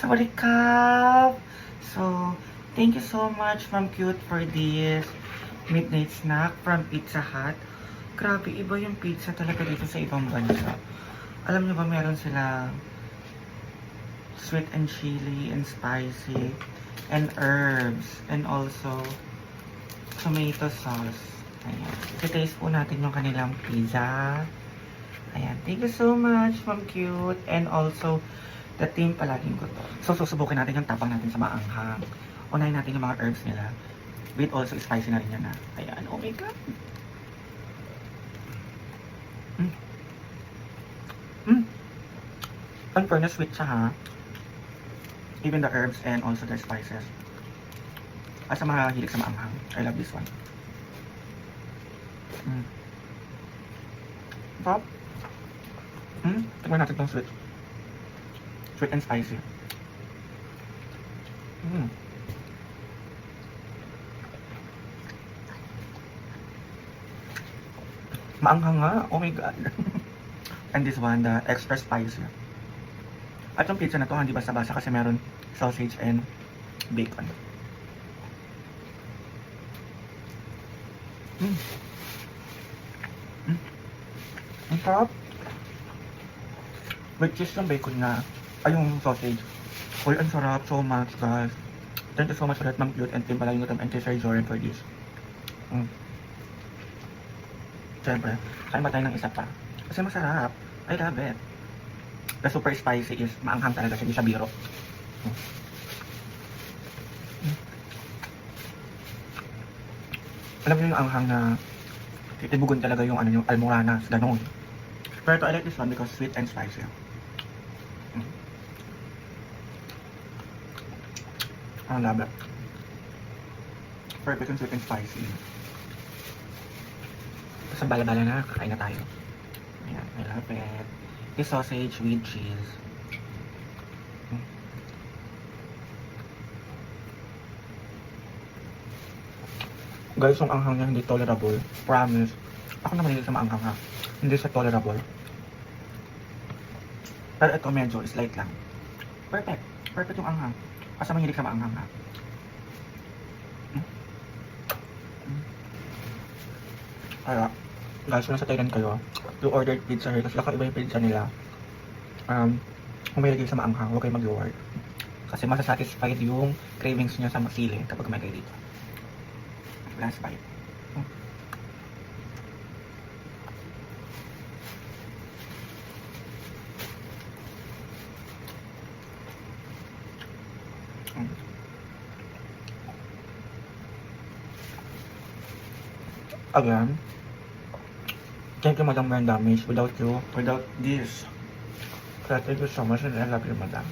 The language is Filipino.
Sawadee So, thank you so much, Ma'am Cute, for this midnight snack from Pizza Hut. Grabe, iba yung pizza talaga dito sa ibang bansa. Alam niyo ba, meron sila sweet and chili and spicy and herbs and also tomato sauce. Ayan. I-taste po natin yung kanilang pizza. Ayan. Thank you so much, Ma'am Cute. And also, the team palaging ko to. So, susubukin natin yung tapang natin sa maanghang. Unahin natin yung mga herbs nila. With also spicy na rin yan na. Ayan. Oh my God. Ang fairness sweet siya ha. Even the herbs and also the spices. As sa mga hilig sa maanghang. I love this one. Top. Tingnan natin itong sweet. Sweet and spicy. Maanghang nga. Oh my God. And this one, the extra spicy. At yung pizza na to, hindi basta-basta kasi meron sausage and bacon. Ang sarap. With cheese yung bacon na, ay yung sausage. Uy, ang sarap. So much, guys. Thank you so much for that, Ma'am Cute, and team palaging ko and Sir Joren for this. Siyempre, kain ba tayo ng isa pa? Kasi masarap. I love it. The super spicy is maanghang talaga, hindi siya biro. Alam niyo yung anghang na titibugon talaga yung ano yung almoranas, ganun. Pero I like this one because sweet and spicy. I love it. Perfect and sweet and spicy. Sa bala-bala na, kakain na tayo. Ayan, I love it. This sausage with cheese. Guys, yung anghang niya hindi tolerable. Promise. Ako naman hindi sa maanghang ha. Hindi siya tolerable. Pero ito medyo slight lang. Perfect. Perfect yung anghang. Kasi mahilig sa maanghang ha. Kaya, guys, kung nasa Thailand kayo, you ordered pizza here, kasi kakaiba yung pizza nila. Kung may lagay sa maanghang, huwag kayo mag-reward. Kasi masasatisfied yung cravings nyo sa masili kapag may kayo dito. Last bite. Again, thank you, Madam Brand Damage. Without you, without this, thank you so much and I love you, Madam.